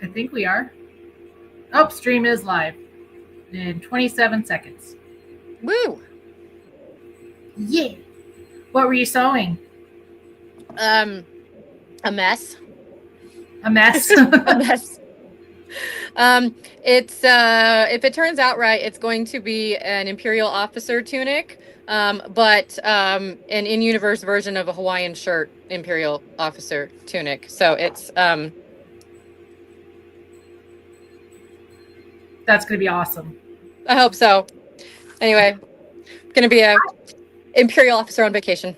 I think we are. Oh, stream is live in 27 seconds. Woo! Yeah. What were you sewing? A mess. A mess. A mess. It's if it turns out right, it's going to be an Imperial officer tunic, but an in-universe version of a Hawaiian shirt Imperial officer tunic. So it's That's going to be awesome. I hope so. Anyway, going to be a Imperial officer on vacation.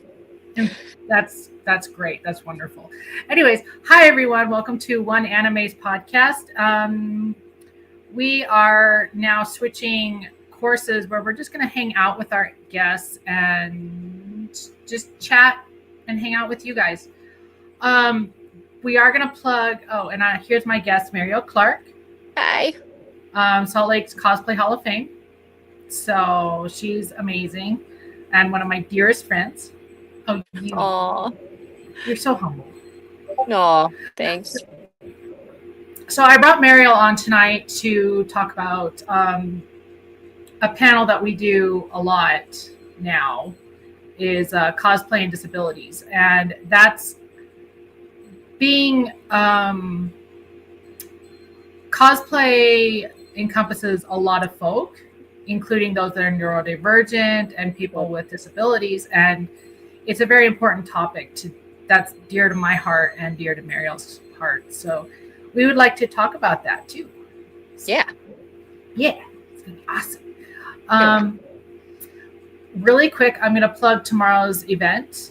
That's great. That's wonderful. Anyways, hi everyone. Welcome to One Anime's podcast. We are now switching courses where we're just going to hang out with our guests and just chat and hang out with you guys. We are going to plug. Oh, and here's my guest, Marial Clark. Hi. Salt Lake's Cosplay Hall of Fame. So she's amazing and one of my dearest friends. Oh, you're so humble. Aw, thanks. So I brought Marial on tonight to talk about a panel that we do a lot now is cosplay and disabilities. And that's being cosplay encompasses a lot of folk, including those that are neurodivergent and people with disabilities. And it's a very important topic that's dear to my heart and dear to Marial's heart. So we would like to talk about that too. Yeah. Yeah. It's going to be awesome. Really quick, I'm going to plug tomorrow's event.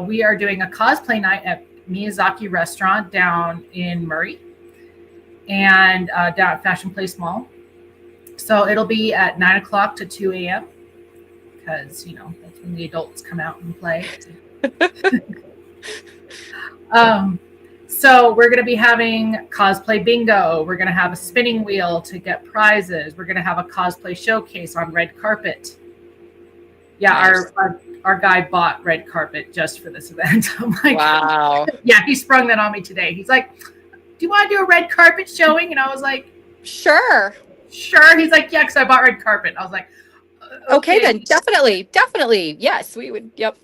We are doing a cosplay night at Miyazaki Restaurant down in Murray and down at Fashion Place Mall. So it'll be at 9 o'clock to 2 a.m. because, that's when the adults come out and play. So we're going to be having cosplay bingo. We're going to have a spinning wheel to get prizes. We're going to have a cosplay showcase on red carpet. Yeah, nice. Our guy bought red carpet just for this event. I'm like, wow. Yeah, he sprung that on me today. He's like, do you want to do a red carpet showing? And I was like, Sure. He's like, yeah, because I bought red carpet. I was like, okay then, definitely. Yes, we would. Yep.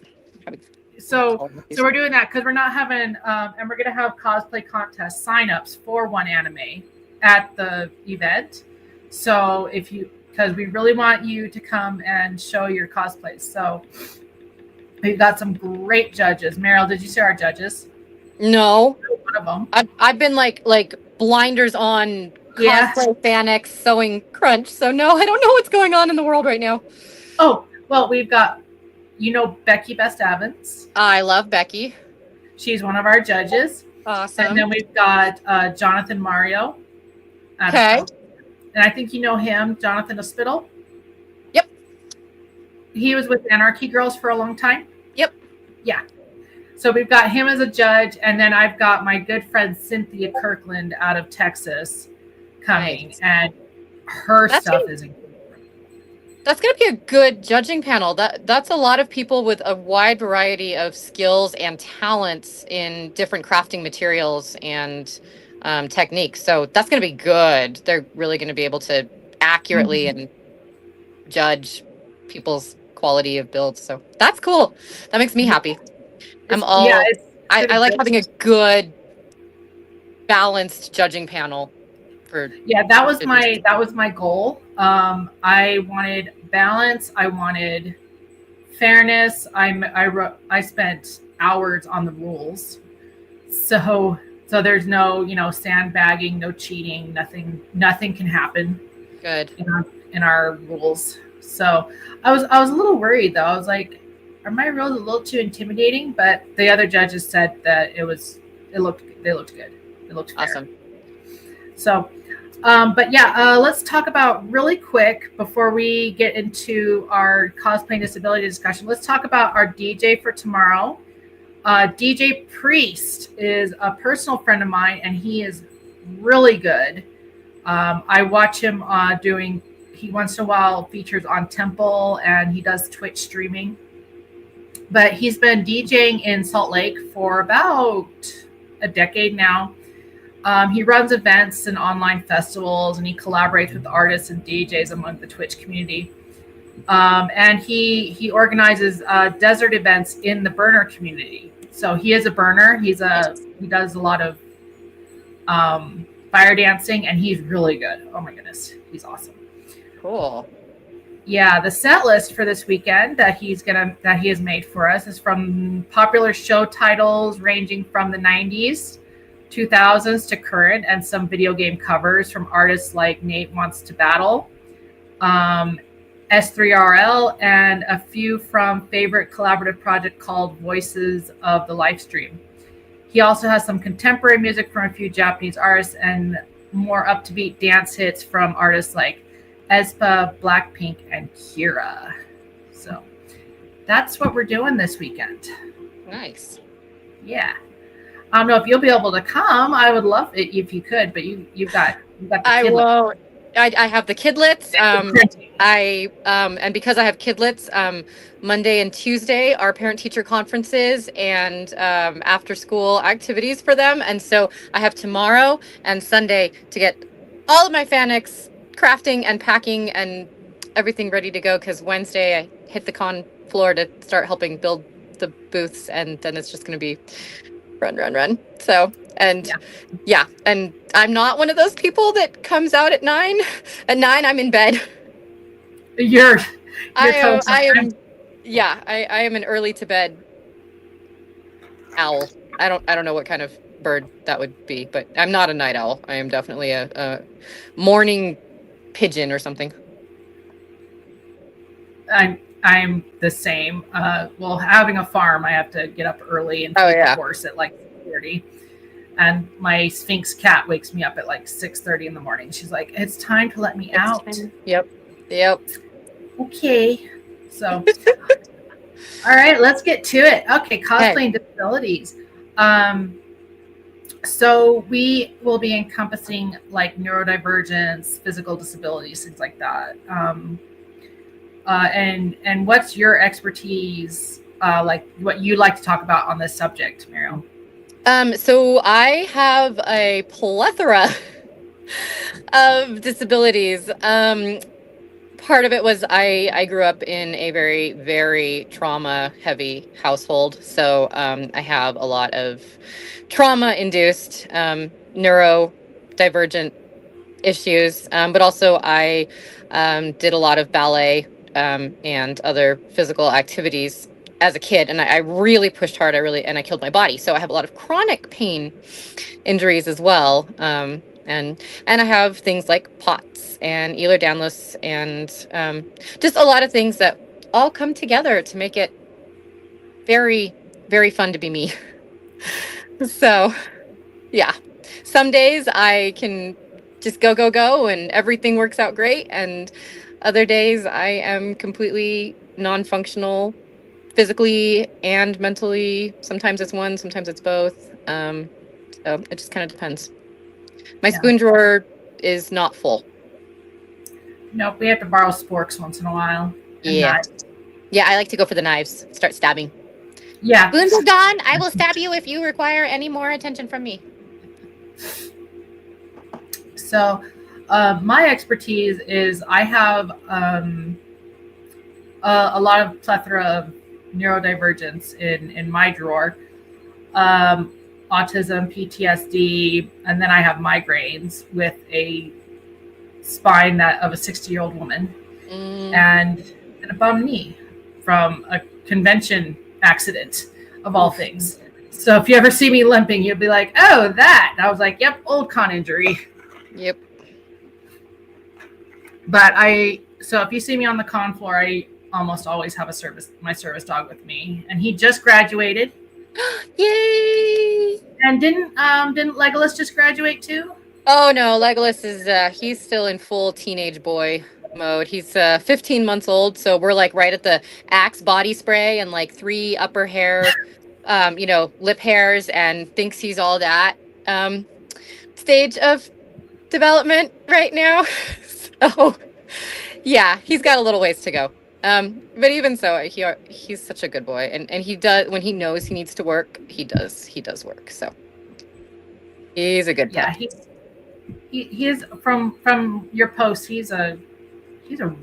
So we're doing that because we're not having, and we're going to have cosplay contest signups for One Anime at the event. So because we really want you to come and show your cosplays. So we've got some great judges. Marial, did you see our judges? No. One of them. I've been like blinders on cosplay Fanex sewing crunch. So no, I don't know what's going on in the world right now. Oh, well, we've got, Becky Best Evans. I love Becky. She's one of our judges. Awesome. And then we've got Jonathan Mario. Okay. And I think you know him, Jonathan Ospittal. Yep. He was with Anarchy Girls for a long time. Yep. Yeah. So we've got him as a judge, and then I've got my good friend Cynthia Kirkland out of Texas coming, nice. And her stuff is incredible. That's going to be a good judging panel. That's a lot of people with a wide variety of skills and talents in different crafting materials and techniques. So that's going to be good. They're really going to be able to accurately and judge people's quality of builds. So that's cool. That makes me happy. I like having a good balanced judging panel. That was my goal. I wanted balance. I wanted fairness. I spent hours on the rules. So there's no, sandbagging, no cheating, nothing can happen. Good. In our rules. So I was a little worried though. I was like, are my rules a little too intimidating? But the other judges said that they looked good. It looked fair. Awesome. So, let's talk about really quick before we get into our cosplay and disability discussion. Let's talk about our DJ for tomorrow. DJ Priest is a personal friend of mine, and he is really good. I watch him he once in a while features on Temple, and he does Twitch streaming. But he's been DJing in Salt Lake for about a decade now. He runs events and online festivals, and he collaborates with artists and DJs among the Twitch community. And he organizes desert events in the burner community. So he is a burner. He does a lot of fire dancing, and he's really good. Oh my goodness, he's awesome. Cool. Yeah, the set list for this weekend that he has made for us is from popular show titles ranging from the 90s, 2000s to current, and some video game covers from artists like Nate Wants to Battle, S3RL, and a few from favorite collaborative project called Voices of the Livestream. He also has some contemporary music from a few Japanese artists and more up-to-beat dance hits from artists like aespa, Blackpink, and Kira. So that's what we're doing this weekend. Nice. Yeah. I don't know if you'll be able to come. I would love it if you could, but you've got the I kidlets. won't. I have the kidlets. And because I have kidlets, Monday and Tuesday are parent-teacher conferences and after-school activities for them. And so I have tomorrow and Sunday to get all of my Fanics crafting and packing and everything ready to go, because Wednesday I hit the con floor to start helping build the booths, and then it's just going to be run. So, and yeah, and I'm not one of those people that comes out at 9. At 9, I'm in bed. I am an early to bed owl. I don't know what kind of bird that would be, but I'm not a night owl. I am definitely a morning pigeon or something. I'm the same. Well, having a farm, I have to get up early and feed the horse at like 6:30. And my Sphinx cat wakes me up at like 6:30 in the morning. She's like, "It's time to let me out." Yep. Okay. So, all right, let's get to it. Okay, cosplay and disabilities. So we will be encompassing like neurodivergence, physical disabilities, things like that. And what's your expertise, like what you like to talk about on this subject, Marial? So I have a plethora of disabilities. Part of it was I grew up in a very, very trauma-heavy household. So I have a lot of trauma-induced neurodivergent issues. But also I did a lot of ballet and other physical activities as a kid, and I really pushed hard. And I killed my body. So I have a lot of chronic pain injuries as well. And I have things like POTS and Ehlers-Danlos and just a lot of things that all come together to make it very, very fun to be me. So, yeah, some days I can just go, and everything works out great. And other days I am completely non-functional, physically and mentally. Sometimes it's one, sometimes it's both. So it just kind of depends. My spoon drawer is not full. Nope, we have to borrow sporks once in a while. Yeah. Yeah, I like to go for the knives, start stabbing. Yeah. Spoons are gone. I will stab you if you require any more attention from me. So my expertise is I have a lot of plethora of neurodivergence in my drawer. Autism, PTSD, and then I have migraines with a spine of a 60-year-old woman and a bum knee from a convention accident of all things. So if you ever see me limping, you'll be like, "Oh, that." And I was like, "Yep, old con injury." Yep. But so if you see me on the con floor, I almost always have my service dog with me, and he just graduated. Yay! And didn't Legolas just graduate too? Oh no, Legolas is he's still in full teenage boy mode. He's 15 months old, so we're like right at the Axe body spray and like 3 upper hair, lip hairs, and thinks he's all that stage of development right now. So yeah, he's got a little ways to go. But even so, he's such a good boy, and he does, when he knows he needs to work, he does work. So He's a good Yeah, pup. he is from your post. He's a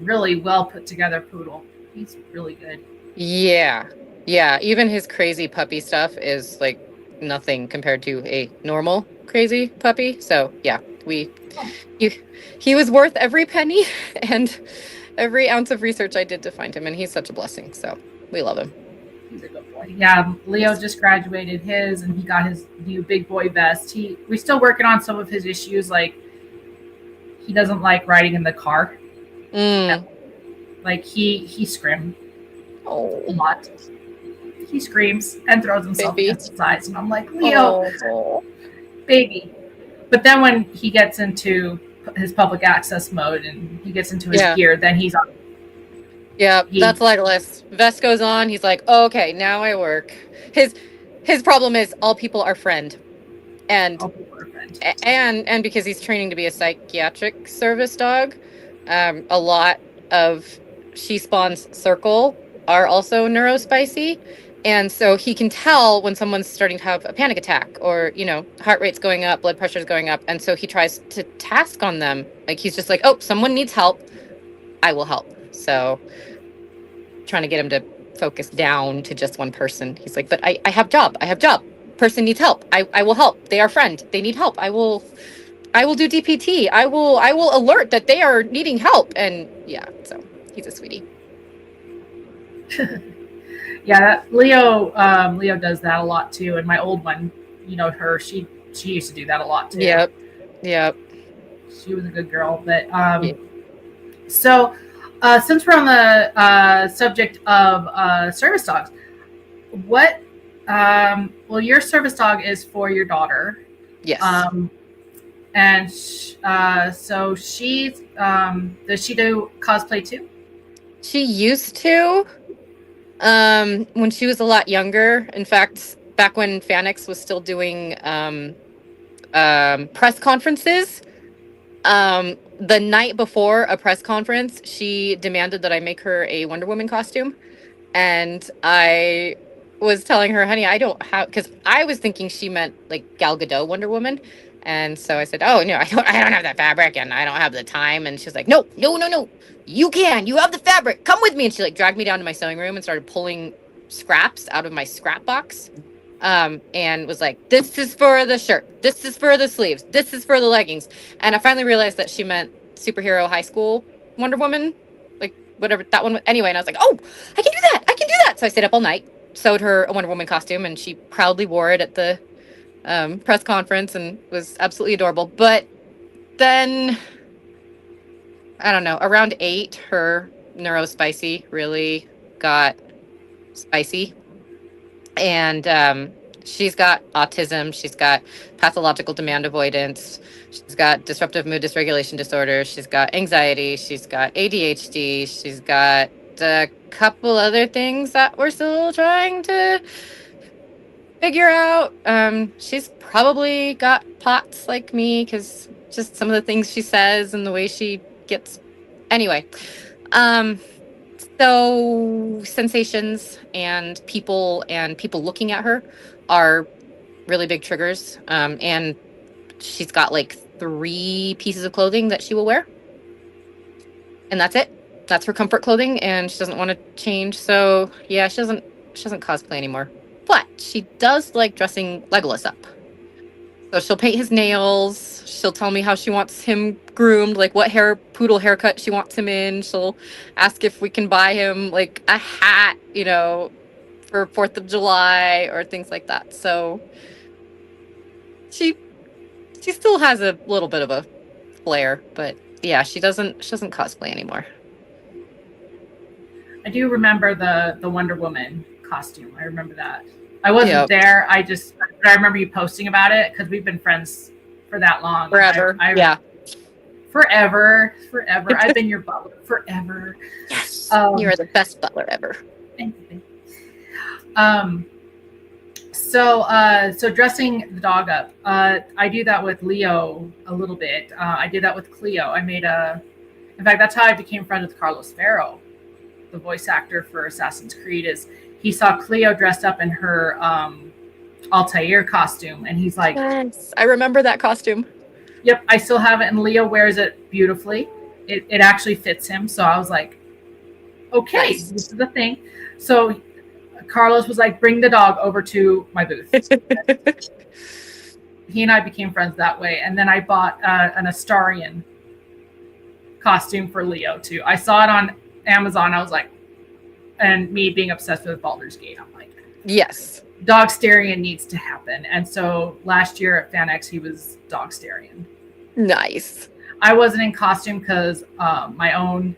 really well put together poodle. He's really good. Yeah. Yeah. Even his crazy puppy stuff is like nothing compared to a normal crazy puppy. So yeah, Oh, he, he was worth every penny and every ounce of research I did to find him. And he's such a blessing. So we love him. he's a good boy. Yeah, Leo Yes. just graduated his, and he got his new big boy vest. We're still working on some of his issues, like he doesn't like riding in the car. Mm. Like he screams a Oh, lot. He screams and throws himself baby. against his eyes, and I'm like, Leo, Oh, baby. But then when he gets into his public access mode and he gets into his yeah. gear, then he's on. Yeah, He that's Legolas. Vest goes on. He's like, okay, now I work. His problem is all people are friend, and oh, poor friend. and because he's training to be a psychiatric service dog, a lot of she spawns circle are also neurospicy, and so he can tell when someone's starting to have a panic attack or heart rate's going up, blood pressure's going up, and so he tries to task on them. Like he's just like, oh, someone needs help, I will help. So trying to get him to focus down to just one person. He's like, but I have job. I have job. Person needs help. I will help. They are friend. They need help. I will do DPT. I will alert that they are needing help. And yeah, so he's a sweetie. Yeah, Leo does that a lot too. And my old one, her, she used to do that a lot too. Yep. Yep. She was a good girl. But Yeah. so since we're on the subject of service dogs, what well, your service dog is for your daughter. Yes. And so she's does she do cosplay too? She used to when she was a lot younger. In fact, back when Fanix was still doing press conferences. The night before a press conference, she demanded that I make her a Wonder Woman costume. And I was telling her, honey, I don't have, because I was thinking she meant like Gal Gadot Wonder Woman. And so I said, oh, no, I don't have that fabric and I don't have the time. And she's like, no, no, no, no, you can. You have the fabric. Come with me. And she like dragged me down to my sewing room and started pulling scraps out of my scrap box. And was like, this is for the shirt. This is for the sleeves. This is for the leggings. And I finally realized that she meant superhero high school Wonder Woman, like whatever that one. Anyway, and I was like, oh, I can do that. I can do that. So I stayed up all night, sewed her a Wonder Woman costume, and she proudly wore it at the press conference and was absolutely adorable. But then, I don't know, around 8, her neurospicy really got spicy. And she's got autism. She's got pathological demand avoidance. She's got disruptive mood dysregulation disorder. She's got anxiety. She's got ADHD. She's got a couple other things that we're still trying to figure out. She's probably got POTS like me because just some of the things she says and the way she gets. Anyway, so sensations and people looking at her are really big triggers. And she's got like 3 pieces of clothing that she will wear. And that's it. That's her comfort clothing, and she doesn't want to change. So yeah, she doesn't cosplay anymore. But she does like dressing Legolas up. So she'll paint his nails. She'll tell me how she wants him groomed, like what poodle haircut she wants him in. She'll ask if we can buy him like a hat, for 4th of July or things like that. So she still has a little bit of a flair, but yeah, she doesn't cosplay anymore. I do remember the Wonder Woman costume. I remember that. I wasn't there. I remember you posting about it because we've been friends for that long. Forever. Yeah. Forever. I've been your butler forever. Yes. You are the best butler ever. Thank you. So dressing the dog up. I do that with Leo a little bit. I did that with Cleo. In fact, that's how I became friends with Carlos Ferro, the voice actor for Assassin's Creed. Is he saw Cleo dressed up in her Altair costume. And he's like, yes, I remember that costume. yep, I still have it. And Leo wears it beautifully. It actually fits him. So I was like, okay, Nice. this is the thing. So Carlos was like, bring the dog over to my booth. He and I became friends that way. And then I bought an Astarian costume for Leo too. I saw it on Amazon. I was like, and me being obsessed with Baldur's Gate, I'm like, Yes. Dogstarian needs to happen. And so last year at FanX, he was Dogstarian. Nice. I wasn't in costume because my own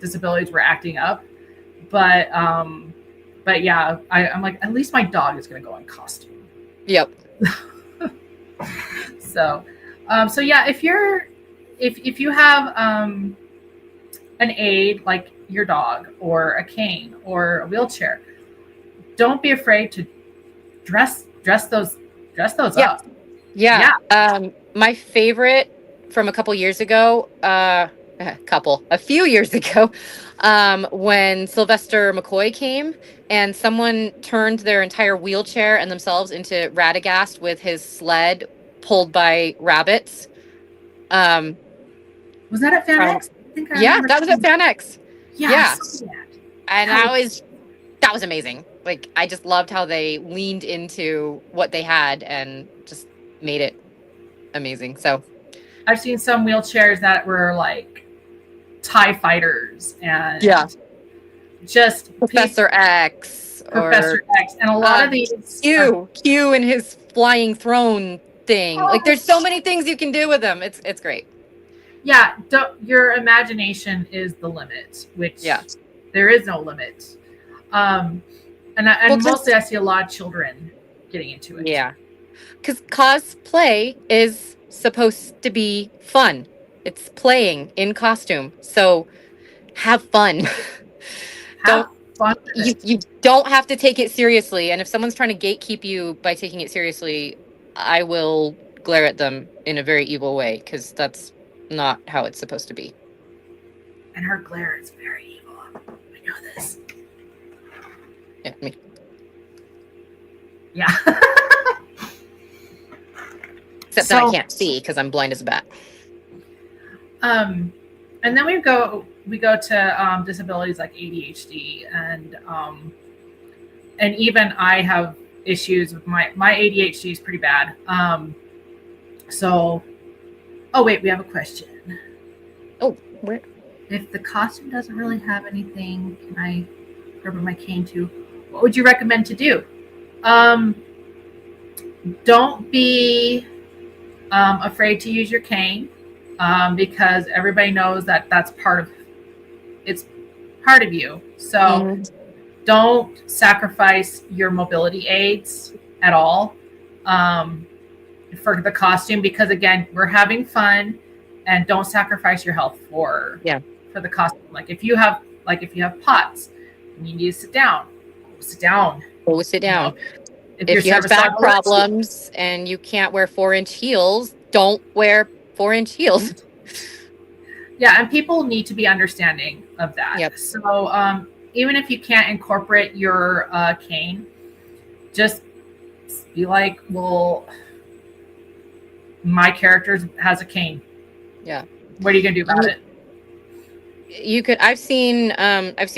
disabilities were acting up. But yeah, I'm like, at least my dog is going to go in costume. Yep. So yeah, if you have an aid like your dog or a cane or a wheelchair, don't be afraid to dress those up. Yeah. My favorite from a couple years ago, a few years ago, when Sylvester McCoy came and someone turned their entire wheelchair and themselves into Radagast with his sled pulled by rabbits. Was that at FanX? Yeah, that was at FanX. Yeah. And that was amazing. Like, I just loved how they leaned into what they had and just made it amazing. So I've seen some wheelchairs that were like TIE fighters and just Professor X and a lot of these Q and his flying throne thing. Like, there's so many things you can do with them. It's great. Yeah, your imagination is the limit, which there is no limit. And mostly I see a lot of children getting into it. Yeah, because cosplay is supposed to be fun. It's playing in costume, so have fun. You don't have to take it seriously, and if someone's trying to gatekeep you by taking it seriously, I will glare at them in a very evil way, because that's not how it's supposed to be. And her glare is very evil. I know this. Yeah, me. Yeah. Except that I can't see because I'm blind as a bat. And then we go to disabilities like ADHD and even I have issues with my ADHD is pretty bad. Oh wait, we have a question. Oh, where? If the costume doesn't really have anything, can I grab my cane too? What would you recommend to do? Don't be afraid to use your cane because everybody knows that that's part of you. So don't sacrifice your mobility aids at all for the costume, because again, we're having fun, and don't sacrifice your health for the costume. Like if you have POTS and you need to sit down. Go sit down. You know, if you have back problems and you can't wear 4-inch heels, don't wear 4-inch heels. Yeah, and people need to be understanding of that. Yep. So even if you can't incorporate your cane, just be like, well, my character has a cane. Yeah. What are you gonna do about it? You could. I've seen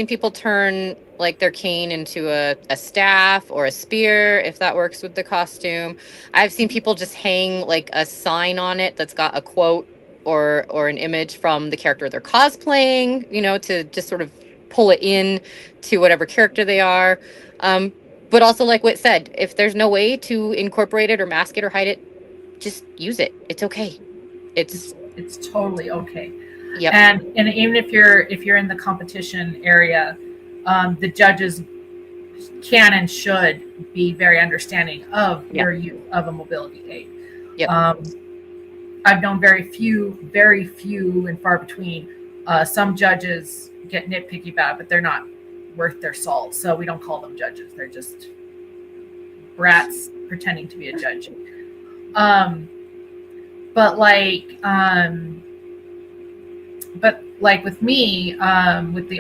people turn like their cane into a staff or a spear, if that works with the costume. I've seen people just hang like a sign on it that's got a quote or an image from the character they're cosplaying, you know, to just sort of pull it in to whatever character they are. But also, like Whit said, if there's no way to incorporate it or mask it or hide it, just use it. It's okay. It's totally okay. Yep. And even if you're in the competition area, the judges can and should be very understanding of your use of a mobility aid. Yep. I've known very few and far between. Some judges get nitpicky about it, but they're not worth their salt. So we don't call them judges. They're just brats pretending to be a judge. But with me, with the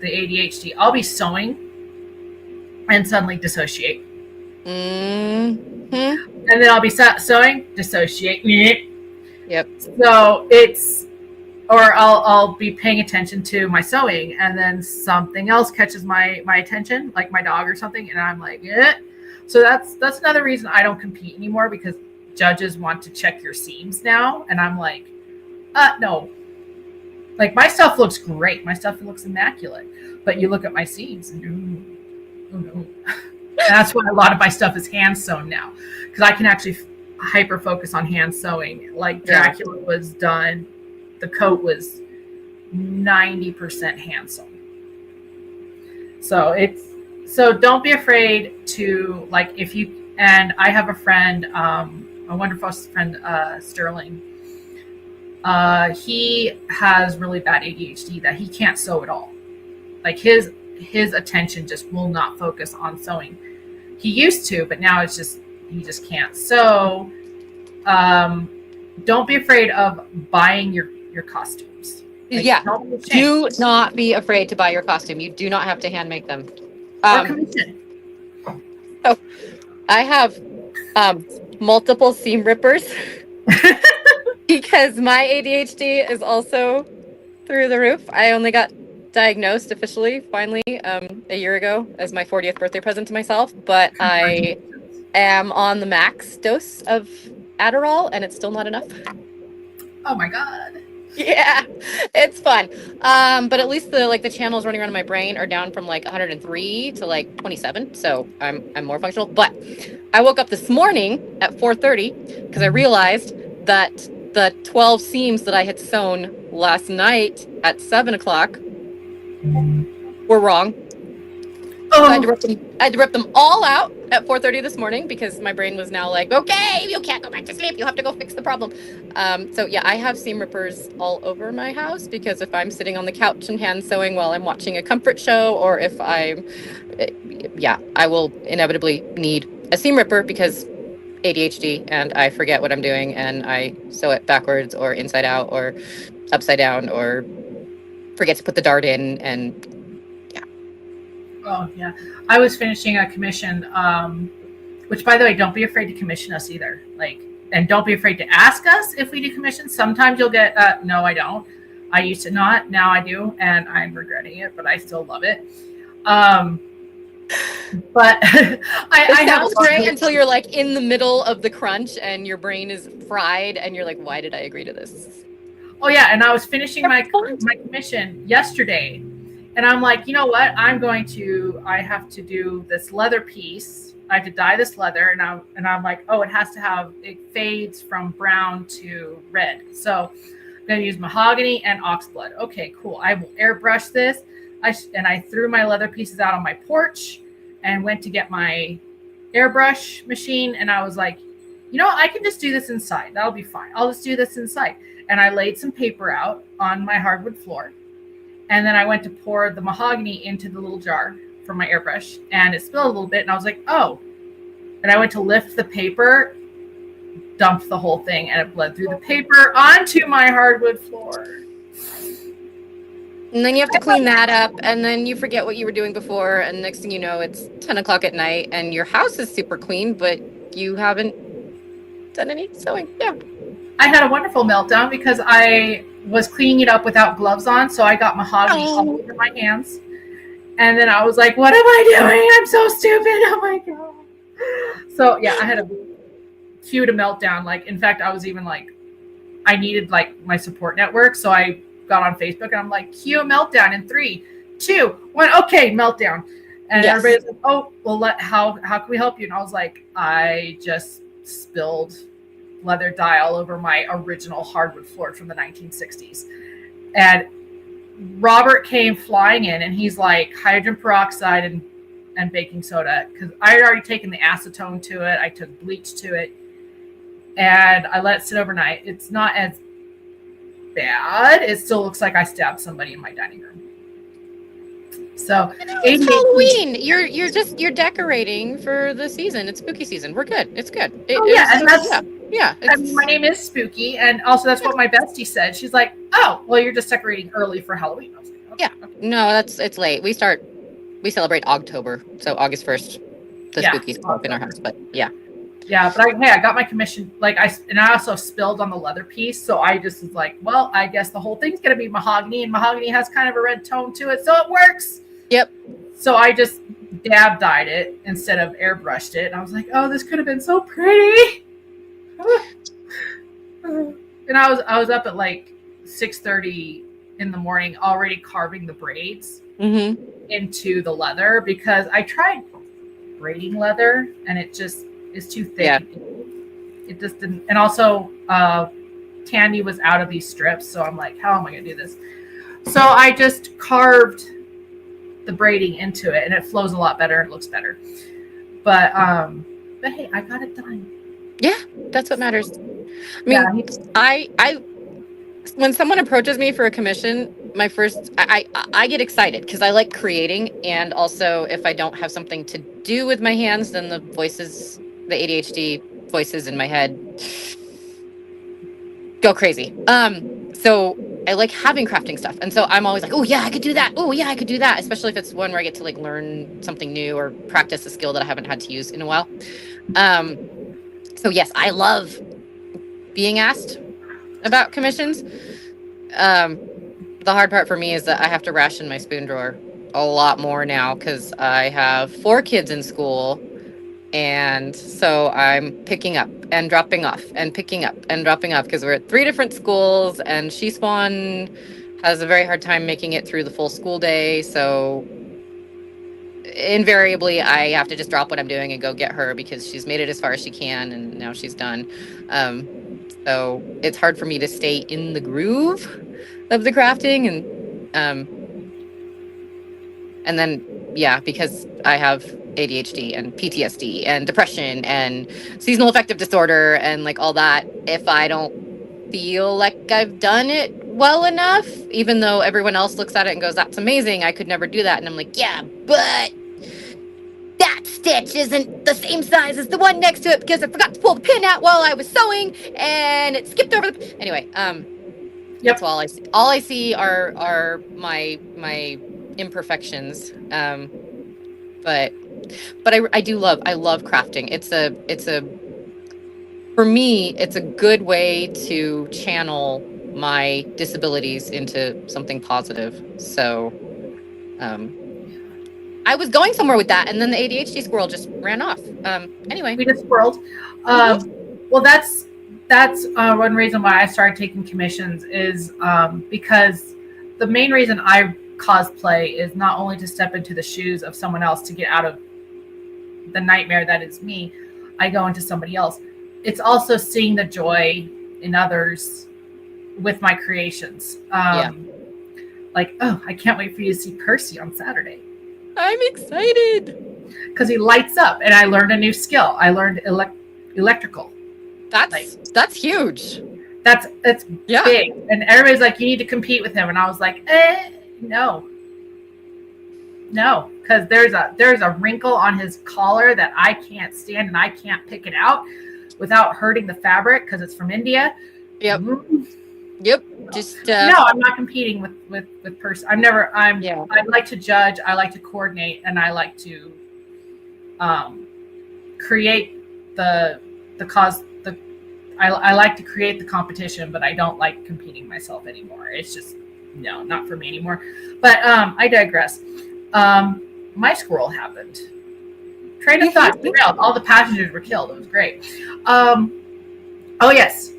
ADHD, I'll be sewing and suddenly dissociate. Mm-hmm. And then I'll be sewing, dissociate. Yep. So it's, or I'll be paying attention to my sewing, and then something else catches my attention, like my dog or something, and I'm like, eh. So that's another reason I don't compete anymore, because judges want to check your seams now, and I'm like, no. Like, my stuff looks great, my stuff looks immaculate, but you look at my seams and oh no. And that's why a lot of my stuff is hand sewn now, because I can actually hyper focus on hand sewing. Like Dracula was done, the coat was 90% hand sewn. So don't be afraid to, like, if you, and I have a friend, a wonderful friend, Sterling. He has really bad ADHD that he can't sew at all. Like, his attention just will not focus on sewing. He used to, but now it's just, he just can't. So don't be afraid of buying your costumes. Like, do not be afraid to buy your costume. You do not have to hand make them. Or commission. So I have multiple seam rippers because my ADHD is also through the roof. I only got diagnosed officially finally a year ago as my 40th birthday present to myself, but I am on the max dose of Adderall and it's still not enough. Oh my god. Yeah, it's fun. But at least the channels running around in my brain are down from like 103 to like 27, so I'm more functional. But I woke up this morning at 4:30 because I realized that the 12 seams that I had sewn last night at 7 o'clock were wrong. So I had to rip them all out at 4:30 this morning because my brain was now like, okay, you can't go back to sleep. You have to go fix the problem. So yeah, I have seam rippers all over my house because if I'm sitting on the couch and hand sewing while I'm watching a comfort show, or if I will inevitably need a seam ripper because ADHD and I forget what I'm doing and I sew it backwards or inside out or upside down or forget to put the dart in and Oh yeah, I was finishing a commission, which, by the way, don't be afraid to commission us either. Like, and don't be afraid to ask us if we do commissions. Sometimes you'll get, no, I don't. I used to not, now I do, and I'm regretting it, but I still love it. But I sounds great until you're like in the middle of the crunch and your brain is fried, and you're like, why did I agree to this? Oh yeah, and I was finishing my commission yesterday. And I'm like, you know what? I have to do this leather piece. I have to dye this leather. And I'm like, oh, it fades from brown to red. So I'm going to use mahogany and oxblood. Okay, cool. I will airbrush this. I threw my leather pieces out on my porch and went to get my airbrush machine. And I was like, you know, I can just do this inside. That'll be fine. I'll just do this inside. And I laid some paper out on my hardwood floor. And then I went to pour the mahogany into the little jar for my airbrush, and it spilled a little bit. And I was like, oh. And I went to lift the paper, dumped the whole thing, and it bled through the paper onto my hardwood floor. And then you have to clean that up, and then you forget what you were doing before, and next thing you know, it's 10 o'clock at night, and your house is super clean, but you haven't done any sewing. Yeah. I had a wonderful meltdown because I was cleaning it up without gloves on, so I got mahogany all over my hands. And then I was like, what am I doing? I'm so stupid. Oh my god. So yeah, I had a cue to meltdown. Like, in fact, I was even like, I needed like my support network. So I got on Facebook and I'm like, cue a meltdown in 3, 2, 1. Okay, meltdown. And everybody's like, oh, well, how can we help you? And I was like, I just spilled leather dye all over my original hardwood floor from the 1960s. And Robert came flying in and he's like, hydrogen peroxide and baking soda, because I had already taken the acetone to it. I took bleach to it and I let it sit overnight. It's not as bad. It still looks like I stabbed somebody in my dining room. So it's Halloween. You're decorating for the season. It's spooky season. We're good. It's good. My name is Spooky, and also that's what my bestie said. She's like, "Oh, well, you're just decorating early for Halloween." I was like, okay, yeah. Okay. No, it's late. We celebrate October, so August 1st. the Yeah, spooky stuff in our house, but yeah. Yeah, but I got my commission. Like I also spilled on the leather piece, so I just was like, well, I guess the whole thing's gonna be mahogany, and mahogany has kind of a red tone to it, so it works. Yep. So I just dab dyed it instead of airbrushed it, and I was like, oh, this could have been so pretty. And I was up at like 6:30 in the morning, already carving the braids into the leather because I tried braiding leather and it just is too thick. Yeah. It just didn't. And also, Tandy was out of these strips, so I'm like, how am I gonna do this? So I just carved the braiding into it, and it flows a lot better and looks better. But hey, I got it done. Yeah, that's what matters. I mean, I when someone approaches me for a commission, my first I get excited because I like creating, and also if I don't have something to do with my hands, then the ADHD voices in my head go crazy. So I like having crafting stuff, and so I'm always like, oh yeah, I could do that. Oh yeah, I could do that. Especially if it's one where I get to like learn something new or practice a skill that I haven't had to use in a while. So yes, I love being asked about commissions. The hard part for me is that I have to ration my spoon drawer a lot more now because I have 4 kids in school. And so I'm picking up and dropping off and picking up and dropping off because we're at 3 different schools, and She Swan has a very hard time making it through the full school day. So invariably I have to just drop what I'm doing and go get her because she's made it as far as she can and now she's done. So it's hard for me to stay in the groove of the crafting, and then yeah, because I have ADHD and PTSD and depression and seasonal affective disorder and like all that, if I don't feel like I've done it well enough, even though everyone else looks at it and goes, that's amazing, I could never do that, and I'm like, yeah, but that stitch isn't the same size as the one next to it because I forgot to pull the pin out while I was sewing and it skipped over the anyway. That's all I see. All I see are my imperfections. But I love crafting. For me, it's a good way to channel my disabilities into something positive. So, I was going somewhere with that, and then the ADHD squirrel just ran off. Anyway, we just squirreled. Well, that's one reason why I started taking commissions is because the main reason I cosplay is not only to step into the shoes of someone else to get out of the nightmare that is me. I go into somebody else. It's also seeing the joy in others with my creations. Like, oh, I can't wait for you to see Percy on Saturday. I'm excited because he lights up, and I learned a new skill. I learned electrical. That's huge. That's big, and everybody's like, you need to compete with him, and I was like, no, because there's a wrinkle on his collar that I can't stand, and I can't pick it out without hurting the fabric because it's from India. Yep. Yep. Just no, I'm not competing with person. I like to judge, I like to coordinate, and I like to create the cause. I like to create the competition, but I don't like competing myself anymore. It's just no, not for me anymore. But I digress. My squirrel happened. Train of thought derailed. All the passengers were killed. It was great. Oh yes.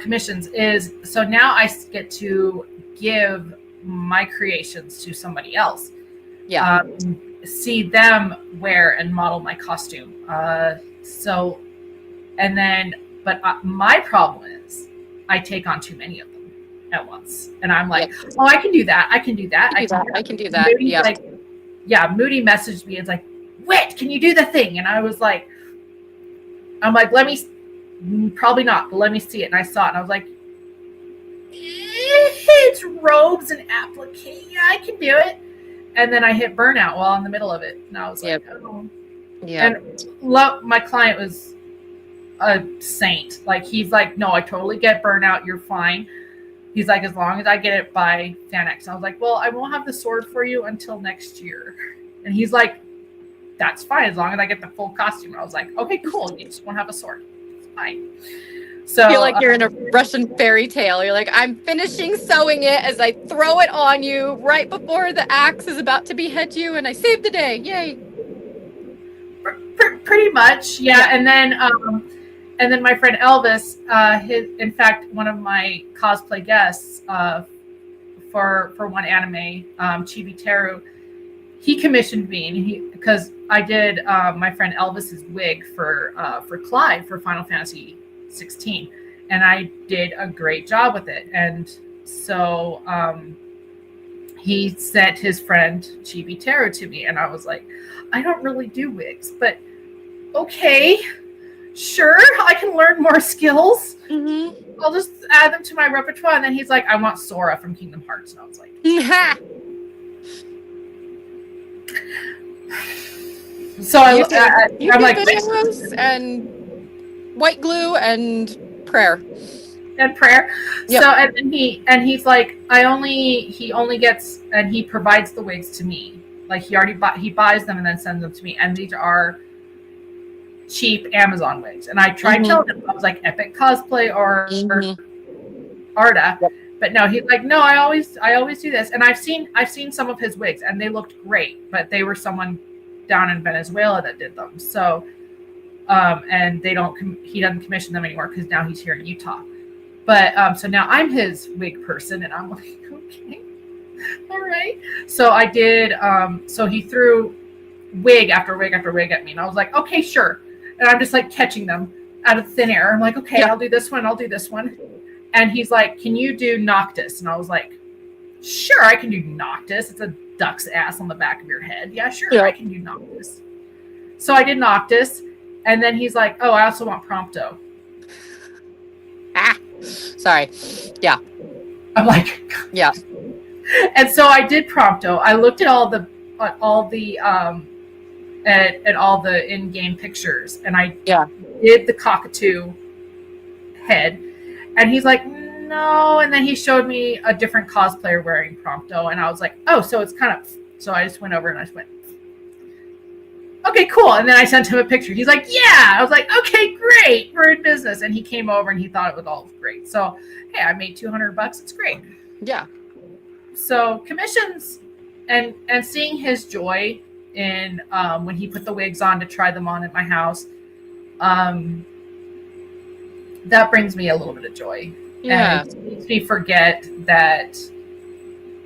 Commissions is so now I get to give my creations to somebody else. Yeah. See them wear and model my costume. But my problem is I take on too many of them at once, and I'm like, oh, I can do that. I can do that. I can do that. Moody messaged me. It's like, Whit, can you do the thing? And I was like, let me. Probably not, but let me see it. And I saw it, and I was like, it's robes and applique. Yeah, I can do it. And then I hit burnout while in the middle of it. And I was like, oh. Yeah. And my client was a saint. Like, he's like, no, I totally get burnout. You're fine. He's like, as long as I get it by FanX. I was like, well, I won't have the sword for you until next year. And he's like, that's fine as long as I get the full costume. I was like, okay, cool. You just won't have a sword. It's fine. So I feel like you're in a Russian fairy tale. You're like, I'm finishing sewing it as I throw it on you right before the axe is about to behead you, and I saved the day. Yay! Pretty much, yeah. And then my friend Elvis, in fact, one of my cosplay guests for one anime, Chibi Teru, he commissioned me, because I did my friend Elvis's wig for Clyde for Final Fantasy 16, and I did a great job with it. And so he sent his friend Chibi Teru to me, and I was like, I don't really do wigs, but okay, sure, I can learn more skills. Mm-hmm. I'll just add them to my repertoire. And then he's like, I want Sora from Kingdom Hearts. And I was like, so I'm like, videos and white glue and prayer. Yep. So and he's like, he only gets, and he provides the wigs to me. Like he buys them and then sends them to me. And these are cheap Amazon wigs. And I tried telling him, I was like, Epic Cosplay or Arda. Yep. But no, he's like, no, I always do this. And I've seen some of his wigs, and they looked great, but they were someone down in Venezuela that did them. So and he doesn't commission them anymore because now he's here in Utah. But so now I'm his wig person, and I'm like, okay, all right. So I did. So he threw wig after wig after wig at me, and I was like, okay, sure. And I'm just like catching them out of thin air. I'm like, okay, I'll do this one. I'll do this one. And he's like, can you do Noctis? And I was like, sure, I can do Noctis. It's a duck's ass on the back of your head. Yeah, sure, I can do Noctis. So I did Noctis. And then he's like, oh, I also want Prompto. Sorry. Yeah. I'm like, yeah. And so I did Prompto. I looked at all the in-game pictures, and I did the cockatoo head. And he's like, no. And then he showed me a different cosplayer wearing Prompto, and I was like, oh, so it's kind of. So I just went over and I just went, okay, cool. And then I sent him a picture. He's like, yeah. I was like, okay, great. We're in business. And he came over and he thought it was all great. So, hey, I made $200. It's great. Yeah. So commissions and seeing his joy in when he put the wigs on to try them on at my house, that brings me a little bit of joy. Yeah. And it makes me forget that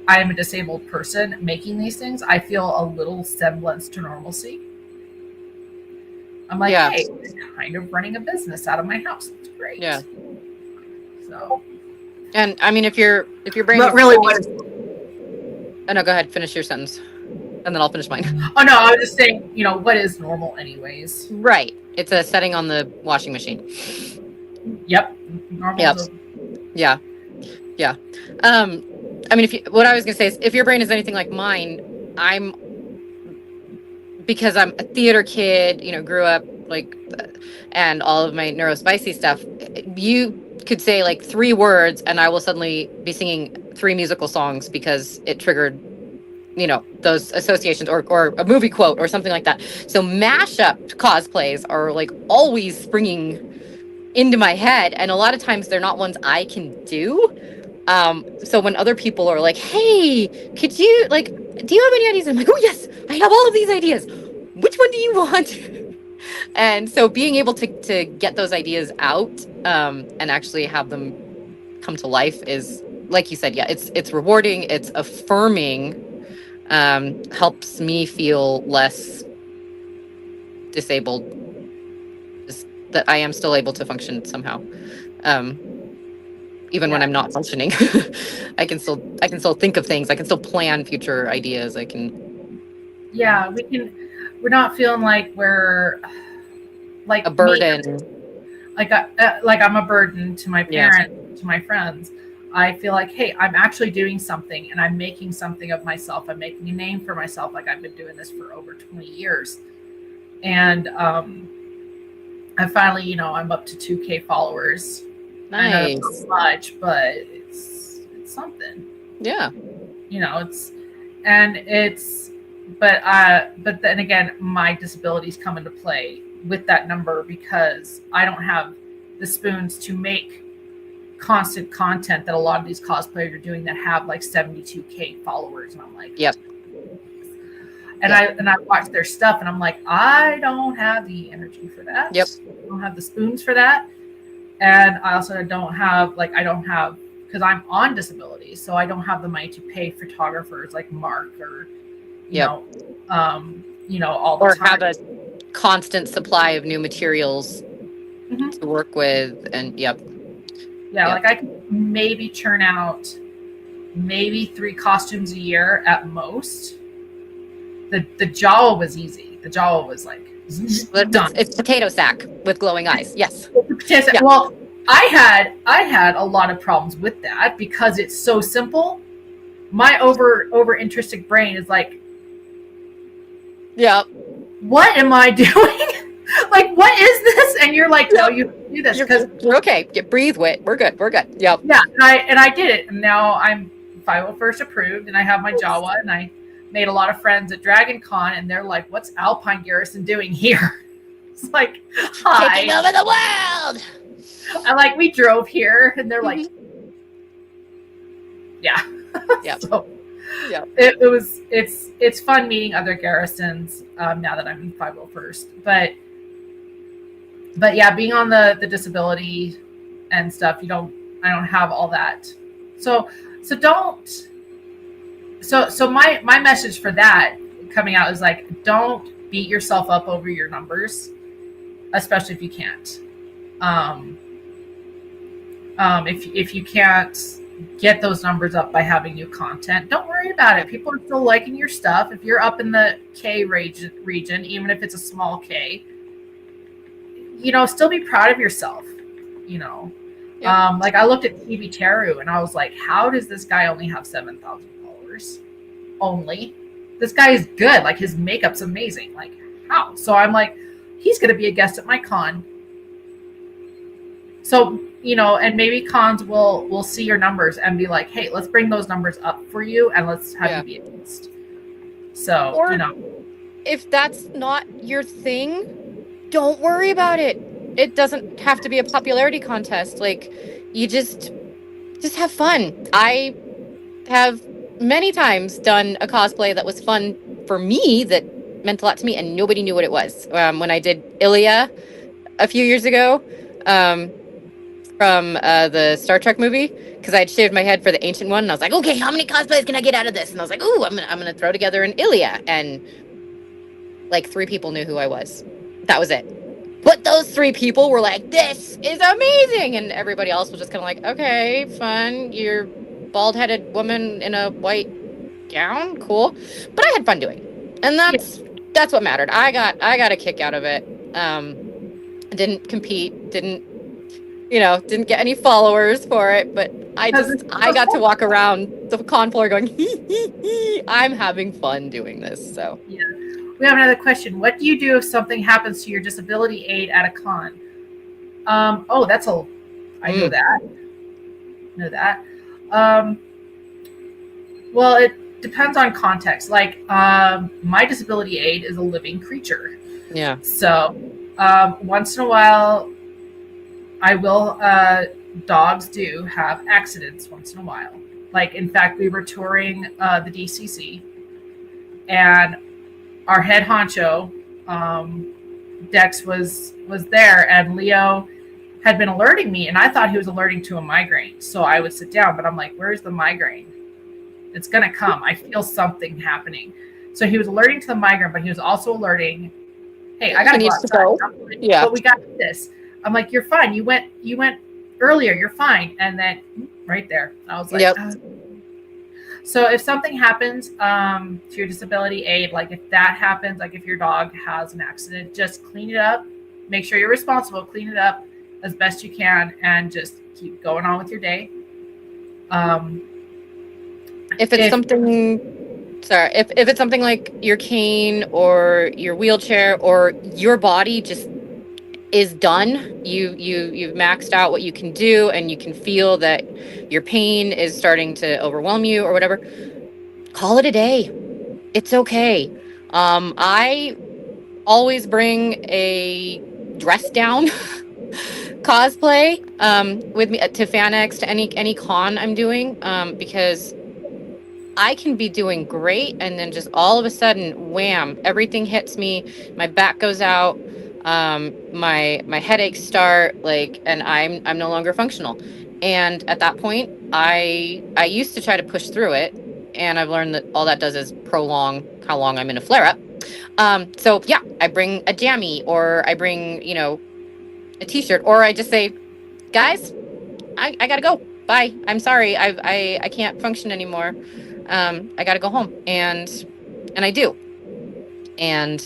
I am a disabled person making these things. I feel a little semblance to normalcy. I'm like, hey, I'm kind of running a business out of my house. It's great. Yeah. So. And I mean, if your brain. But really, oh no, go ahead. Finish your sentence, and then I'll finish mine. Oh no, I was just saying, what is normal, anyways? Right. It's a setting on the washing machine. Yep. Normal. Yep. Yeah. Yeah. I mean, what I was gonna say is, if your brain is anything like mine, because I'm a theater kid, grew up and all of my neurospicy stuff, you could say like 3 words and I will suddenly be singing 3 musical songs because it triggered, those associations or a movie quote or something like that. So mashup cosplays are like always springing into my head. And a lot of times they're not ones I can do. So when other people are like, hey, could you do you have any ideas? I'm like, oh yes, I have all of these ideas. Which one do you want? And so being able to get those ideas out, and actually have them come to life is, like you said, it's rewarding. It's affirming, helps me feel less disabled, just that I am still able to function somehow. Even when I'm not functioning, I can still think of things. I can still plan future ideas. I can. Yeah, we're not feeling like we're like a burden. Like I'm a burden to my parents, to my friends. I feel like, hey, I'm actually doing something, and I'm making something of myself. I'm making a name for myself. Like, I've been doing this for over 20 years, and I finally, I'm up to 2K followers. Nice. I know it's not much, but it's something. Yeah. It's but then again, my disabilities come into play with that number because I don't have the spoons to make constant content that a lot of these cosplayers are doing that have like 72K followers, and I'm like, Yep. And I watch their stuff, and I'm like, I don't have the energy for that. Yep. I don't have the spoons for that, and I also don't have because I'm on disability, so I don't have the money to pay photographers like Mark or you know all the or time. have a constant supply of new materials Mhm. to work with, and Yeah, like I could maybe churn out maybe 3 costumes a year at most. The Jawa was easy. The Jawa was like done. It's potato sack with glowing eyes. Yes. Yeah. Well, I had a lot of problems with that because it's so simple. My over interested brain is like, what am I doing? Like, what is this? And you're like, no, you do this because you're okay. Breathe, Whit. We're good. Yep. Yeah, and I did it, and now I'm 501st approved, and I have my Jawa, and I made a lot of friends at Dragon Con, and they're like, "What's Alpine Garrison doing here?" It's like, "Hi, taking over the world." We drove here, and they're like, "Yeah." Yeah. So, it's fun meeting other garrisons now that I'm in 501st, but yeah, being on the disability and stuff, I don't have all that. So my message for that coming out is like, don't beat yourself up over your numbers, especially if you can't. If you can't get those numbers up by having new content, don't worry about it. People are still liking your stuff. If you're up in the K region, even if it's a small K, still be proud of yourself. Like I looked at TV Teru and I was like, how does this guy only have 7,000 followers? Only. This guy is good. Like his makeup's amazing. Like how? So I'm like, he's going to be a guest at my con. So, and maybe cons will see your numbers and be like, hey, let's bring those numbers up for you and let's have you be a guest. So, or, if that's not your thing, don't worry about it. It doesn't have to be a popularity contest. Like, you just have fun. I have many times done a cosplay that was fun for me, that meant a lot to me, and nobody knew what it was. When I did Ilya a few years ago, from the Star Trek movie, because I'd shaved my head for the Ancient One, and I was like, okay, how many cosplays can I get out of this? And I was like, ooh, I'm gonna throw together an Ilya, and like 3 people knew who I was. That was it. But those 3 people were like, this is amazing, and everybody else was just kind of like, okay, fun, you're bald-headed woman in a white gown, cool. But I had fun doing it, and that's what mattered. I got a kick out of it. Didn't compete, didn't get any followers for it, but I got to walk around the con floor going, I'm having fun doing this. So yeah. We have another question. What do you do if something happens to your disability aid at a con? I know that. Well, it depends on context. Like, my disability aid is a living creature. Yeah. So, once in a while, I will. Dogs do have accidents once in a while. Like, in fact, we were touring the DCC, and our head honcho, Dex, was there, and Leo had been alerting me, and I thought he was alerting to a migraine. So I would sit down, but I'm like, where's the migraine? It's going to come. I feel something happening. So he was alerting to the migraine, but he was also alerting, hey, I got to go. Yeah. But we got this. I'm like, you're fine. You went earlier. You're fine. And then right there, I was like, yep. So if something happens to your disability aid, like if that happens, like if your dog has an accident, just clean it up. Make sure you're responsible. Clean it up as best you can, and just keep going on with your day. If it's something like your cane or your wheelchair or your body just is done, you've maxed out what you can do, and you can feel that your pain is starting to overwhelm you or whatever, call it a day. It's okay. I always bring a dress down cosplay with me to FanX, to any con I'm doing, because I can be doing great and then just all of a sudden, wham, everything hits me, my back goes out, my headaches start, like, and I'm no longer functional. And at that point, I used to try to push through it, and I've learned that all that does is prolong how long I'm in a flare up. So yeah, I bring a jammy, or I bring, a t-shirt, or I just say, guys, I gotta go. Bye. I'm sorry. I can't function anymore. I gotta go home. And I do. And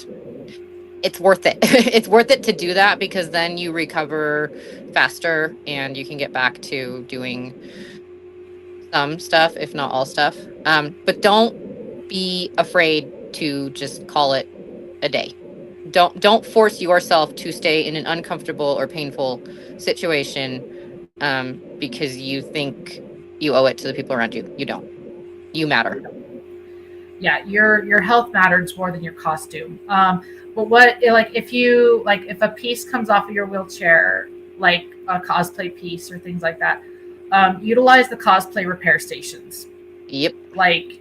it's worth it. It's worth it to do that, because then you recover faster and you can get back to doing some stuff, if not all stuff. But don't be afraid to just call it a day. Don't force yourself to stay in an uncomfortable or painful situation, because you think you owe it to the people around you. You don't. You matter. Yeah, your health matters more than your costume. But what, like, if a piece comes off of your wheelchair, like a cosplay piece or things like that, utilize the cosplay repair stations. Yep. Like,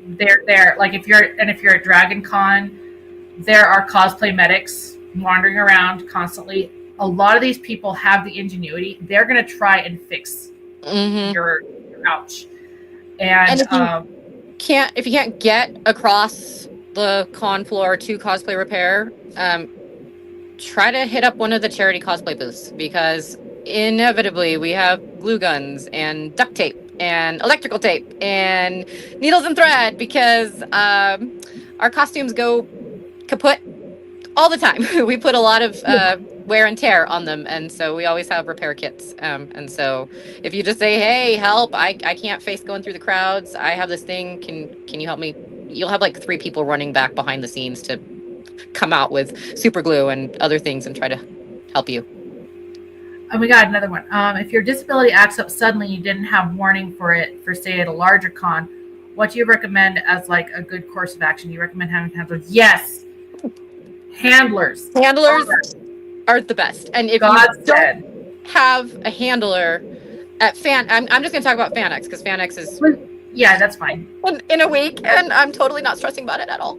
they're there. Like, if you're at Dragon Con, there are cosplay medics wandering around constantly. A lot of these people have the ingenuity. They're going to try and fix your ouch. And if you can't get across the con floor to cosplay repair, try to hit up one of the charity cosplay booths, because inevitably we have glue guns and duct tape and electrical tape and needles and thread, because our costumes go kaput all the time. We put a lot of wear and tear on them, and so we always have repair kits. And so if you just say, hey, help, I can't face going through the crowds, I have this thing, can you help me? You'll have like 3 people running back behind the scenes to come out with super glue and other things and try to help you. And we got another one. If your disability acts up suddenly, you didn't have warning for it, for say at a larger con, what do you recommend as like a good course of action? You recommend having handlers? Yes. Handlers are the best. And if God you don't have a handler at I'm just going to talk about FanX, because FanX is yeah, that's fine, in a week, and I'm totally not stressing about it at all.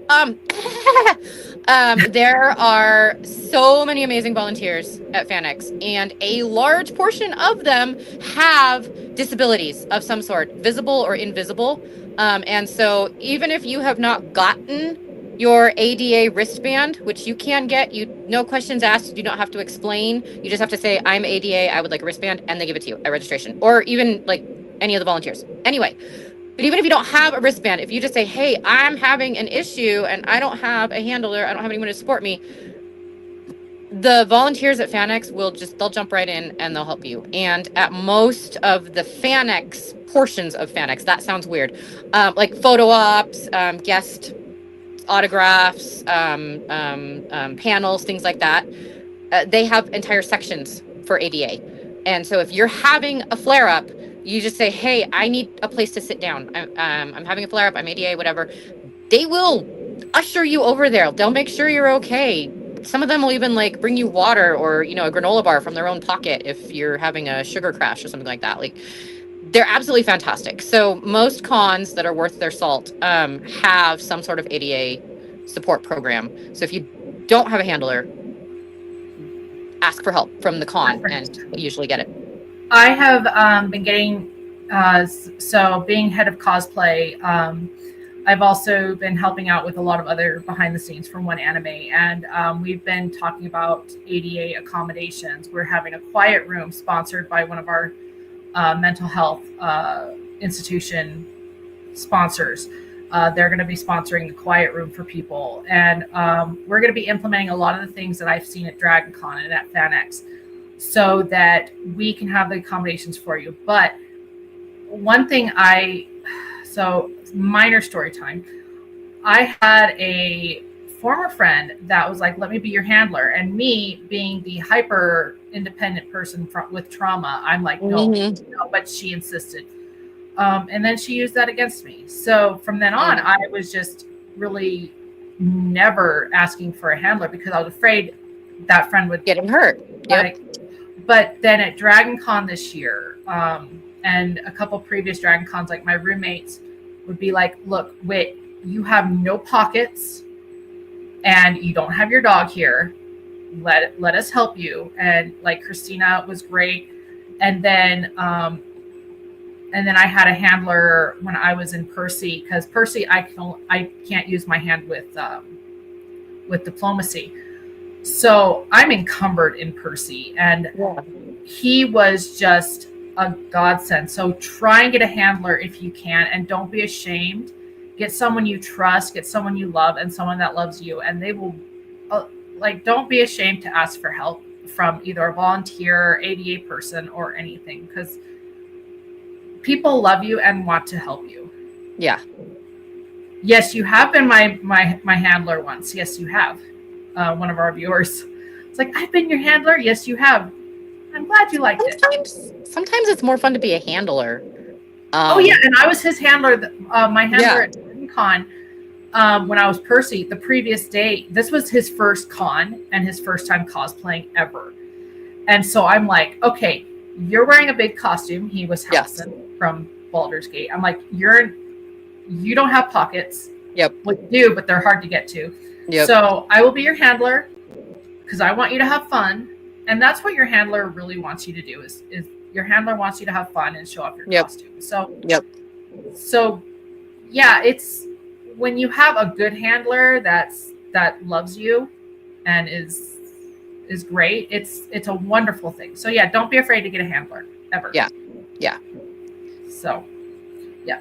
There are so many amazing volunteers at FanX, and a large portion of them have disabilities of some sort, visible or invisible. And so even if you have not gotten your ADA wristband, which you can get, no questions asked, you do not have to explain. You just have to say, I'm ADA, I would like a wristband, and they give it to you at registration, or even like any of the volunteers. Anyway, but even if you don't have a wristband, if you just say, hey, I'm having an issue and I don't have a handler, I don't have anyone to support me, the volunteers at FanX they'll jump right in and they'll help you. And at most of the FanX portions of FanX, that sounds weird, like photo ops, guest autographs, panels, things like that, they have entire sections for ADA. And so if you're having a flare up, you just say, hey, I need a place to sit down. I'm having a flare up, I'm ADA, whatever. They will usher you over there. They'll make sure you're okay. Some of them will even like bring you water, or, a granola bar from their own pocket if you're having a sugar crash or something like that. Like, they're absolutely fantastic. So most cons that are worth their salt have some sort of ADA support program. So if you don't have a handler, ask for help from the con, and you usually get it. I have been getting, so being head of cosplay, I've also been helping out with a lot of other behind the scenes from One Anime, and we've been talking about ADA accommodations. We're having a quiet room sponsored by one of our mental health institution sponsors. They're going to be sponsoring the quiet room for people, and we're going to be implementing a lot of the things that I've seen at Dragon Con and at FanX, so that we can have the accommodations for you. But one thing minor story time. I had a former friend that was like, let me be your handler. And me being the hyper independent person with trauma, I'm like, no, but she insisted. And then she used that against me. So from then on, I was just really never asking for a handler because I was afraid that friend would Getting hurt. like. But then at Dragon Con this year, and a couple previous Dragon Cons, like my roommates would be like, "Look, Whit, you have no pockets, and you don't have your dog here. Let us help you." And like Christina was great, and then I had a handler when I was in Percy because Percy I can't use my hand with diplomacy, so I'm encumbered in Percy, and he was just a godsend. So try and get a handler if you can, and don't be ashamed. Get someone you trust, get someone you love, and someone that loves you, and they will don't be ashamed to ask for help from either a volunteer, ADA person, or anything, because people love you and want to help you. Yeah. Yes, you have been my handler once. Yes, you have. One of our viewers. It's like, I've been your handler. Yes, you have. I'm glad you liked it. Sometimes it's more fun to be a handler. Oh yeah, and I was his handler. My handler at Con when I was Percy. The previous day, this was his first con and his first time cosplaying ever. And so I'm like, okay, you're wearing a big costume. He was Halson from Baldur's Gate. I'm like, you don't have pockets. Yep. Well, you do, but they're hard to get to. Yep. So I will be your handler because I want you to have fun. And that's what your handler really wants you to do is your handler wants you to have fun and show off your costume. So yeah, it's when you have a good handler that loves you and is great, it's a wonderful thing. So yeah, don't be afraid to get a handler ever. Yeah. So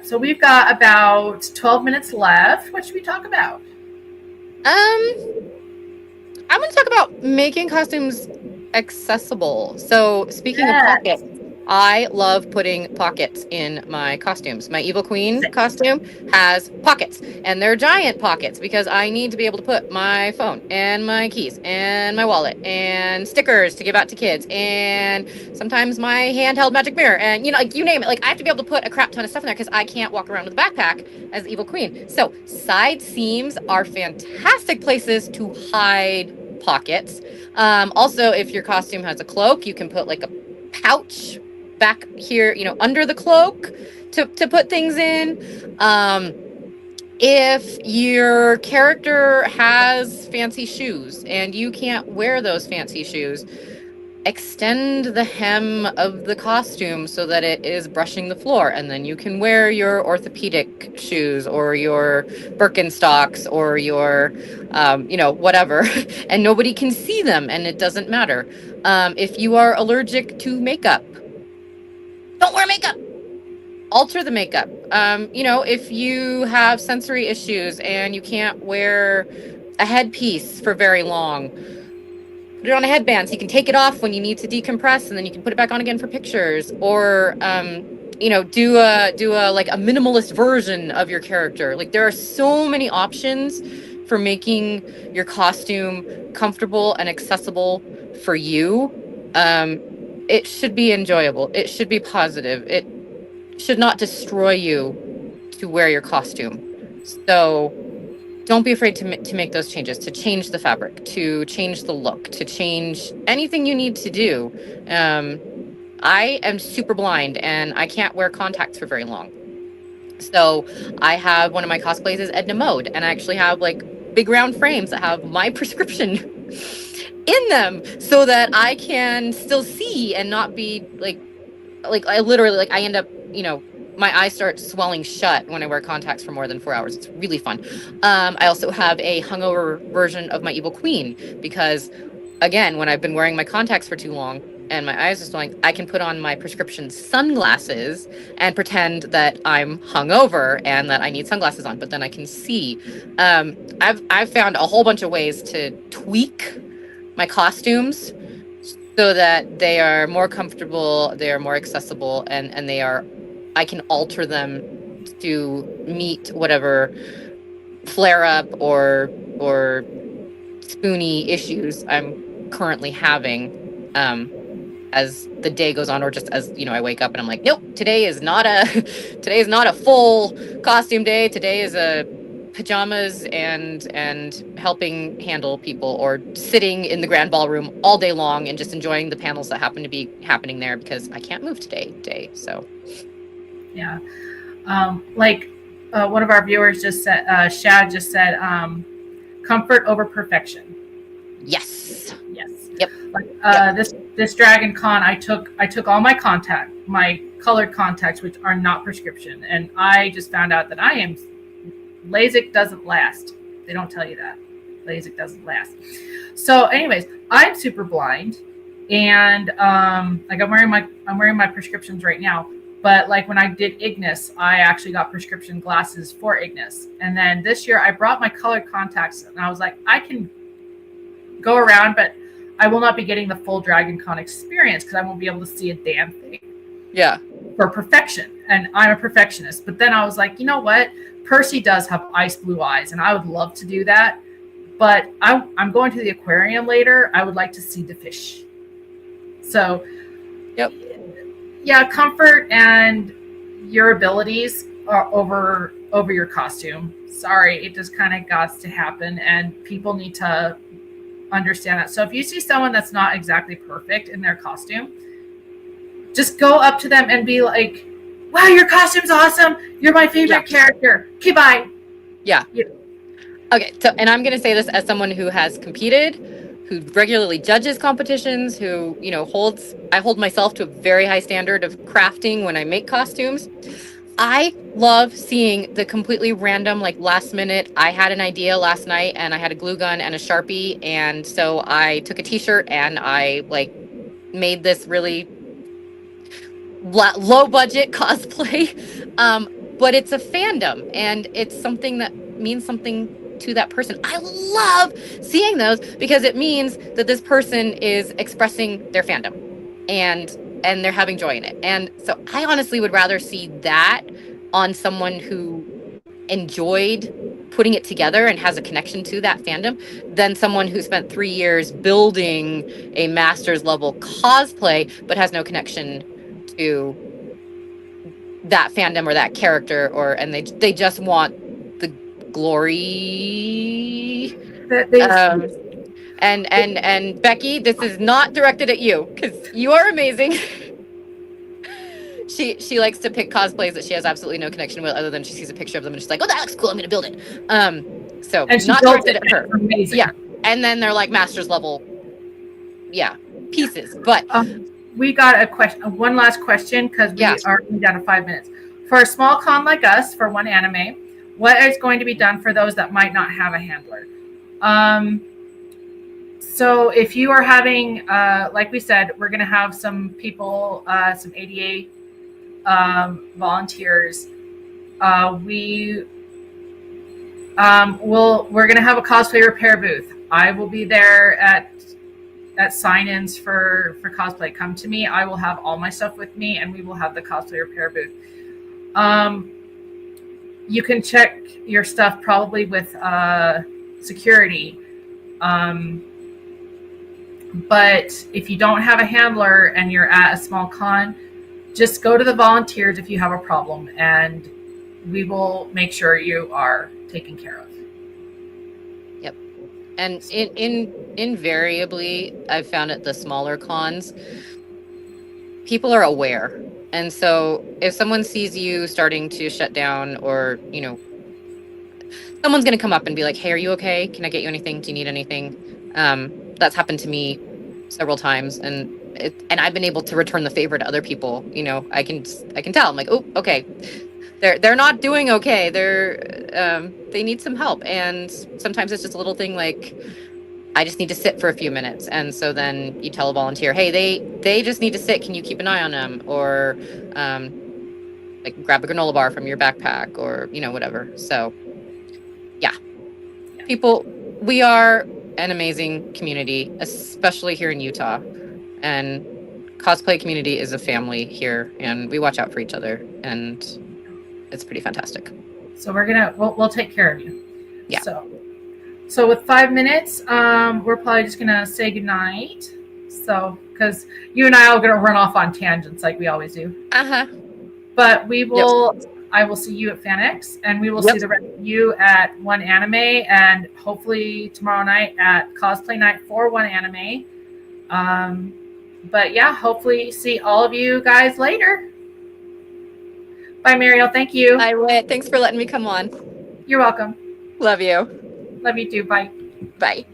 so we've got about 12 minutes left. What should we talk about? I'm going to talk about making costumes accessible. So speaking of pockets, I love putting pockets in my costumes. My Evil Queen costume has pockets, and they're giant pockets because I need to be able to put my phone and my keys and my wallet and stickers to give out to kids and sometimes my handheld magic mirror and, like, you name it. Like, I have to be able to put a crap ton of stuff in there because I can't walk around with a backpack as Evil Queen. So side seams are fantastic places to hide pockets. Also, if your costume has a cloak, you can put like a pouch back here, under the cloak to put things in. If your character has fancy shoes and you can't wear those fancy shoes, extend the hem of the costume so that it is brushing the floor, and then you can wear your orthopedic shoes or your Birkenstocks or your whatever, and nobody can see them and it doesn't matter. If you are allergic to makeup, don't wear makeup. Alter the makeup. If you have sensory issues and you can't wear a headpiece for very long, put it on a headband so you can take it off when you need to decompress, and then you can put it back on again for pictures. Or do a like a minimalist version of your character. Like, there are so many options for making your costume comfortable and accessible for you. It should be enjoyable. It should be positive. It should not destroy you to wear your costume. So don't be afraid to make those changes, to change the fabric, to change the look, to change anything you need to do. I am super blind and I can't wear contacts for very long. So I have one of my cosplays is Edna Mode, and I actually have like big round frames that have my prescription in them so that I can still see and not be like I literally, like, I end up, my eyes start swelling shut when I wear contacts for more than 4 hours. It's really fun. I also have a hungover version of my Evil Queen because, again, when I've been wearing my contacts for too long and my eyes are swelling, I can put on my prescription sunglasses and pretend that I'm hungover and that I need sunglasses on, but then I can see. I've found a whole bunch of ways to tweak my costumes so that they are more comfortable, they are more accessible, and I can alter them to meet whatever flare up or spoony issues I'm currently having as the day goes on, or just as I wake up and I'm like, nope, today is not a full costume day. Today is a pajamas and helping handle people, or sitting in the grand ballroom all day long and just enjoying the panels that happen to be happening there because I can't move today. So Yeah. Like one of our viewers just said, Shad just said, comfort over perfection. yes. Yes. Yep. Like this Dragon Con, I took all my colored contacts, which are not prescription, and I just found out that LASIK doesn't last. They don't tell you that. LASIK doesn't last. So, anyways, I'm super blind, and like I'm wearing my prescriptions right now. But like when I did Ignis, I actually got prescription glasses for Ignis, and then this year I brought my colored contacts, and I was like, I can go around, but I will not be getting the full Dragon Con experience because I won't be able to see a damn thing. Yeah. For perfection, and I'm a perfectionist. But then I was like, you know what? Percy does have ice blue eyes, and I would love to do that. But I'm going to the aquarium later. I would like to see the fish. So, yep. Yeah, comfort and your abilities are over your costume. Sorry, it just kind of got to happen, and people need to understand that. So if you see someone that's not exactly perfect in their costume, just go up to them and be like, wow, your costume's awesome. You're my favorite character. Okay, bye. Yeah. Okay, so, and I'm going to say this as someone who has competed, who regularly judges competitions, who, I hold myself to a very high standard of crafting when I make costumes. I love seeing the completely random, like last minute, I had an idea last night and I had a glue gun and a Sharpie. And so I took a t-shirt and I made this really low budget cosplay. But it's a fandom and it's something that means something to that person. I love seeing those because it means that this person is expressing their fandom and they're having joy in it. And so I honestly would rather see that on someone who enjoyed putting it together and has a connection to that fandom than someone who spent 3 years building a master's level cosplay but has no connection to that fandom or that character, and they just want the glory. And Becky, this is not directed at you because you are amazing. She likes to pick cosplays that she has absolutely no connection with, other than she sees a picture of them and she's like, oh, that looks cool, I'm gonna build it. So and not directed at her. Amazing. Yeah, and then they're like master's level, pieces. But we got one last question because we are down to 5 minutes. For a small con like us, for one anime, what is going to be done for those that might not have a handler? So if you are having, like we said, we're going to have some people, some ADA volunteers. We're going to have a cosplay repair booth. I will be there at sign-ins for cosplay. Come to me. I will have all my stuff with me, and we will have the cosplay repair booth. You can check your stuff probably with security. But if you don't have a handler and you're at a small con, just go to the volunteers if you have a problem, and we will make sure you are taken care of. Yep. And invariably, I've found at the smaller cons, people are aware. And so if someone sees you starting to shut down, or, someone's going to come up and be like, hey, are you okay? Can I get you anything? Do you need anything? That's happened to me several times. And I've been able to return the favor to other people. I can tell. I'm like, oh, okay. They're not doing okay. They need some help. And sometimes it's just a little thing like, I just need to sit for a few minutes. And so then you tell a volunteer, hey, they just need to sit. Can you keep an eye on them? Or grab a granola bar from your backpack, or, whatever. So yeah, people, we are an amazing community, especially here in Utah. And cosplay community is a family here, and we watch out for each other, and it's pretty fantastic. So we'll take care of you. Yeah. So with 5 minutes, we're probably just gonna say goodnight. So because you and I are gonna run off on tangents like we always do. Uh-huh. But we will I will see you at FanX, and we will Yep. see the rest of you at One Anime, and hopefully tomorrow night at Cosplay Night for One Anime. But yeah, hopefully see all of you guys later. Bye, Mariel. Thank you. SpookyWhitt, thanks for letting me come on. You're welcome. Love you. Love you too. Bye. Bye.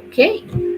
Okay.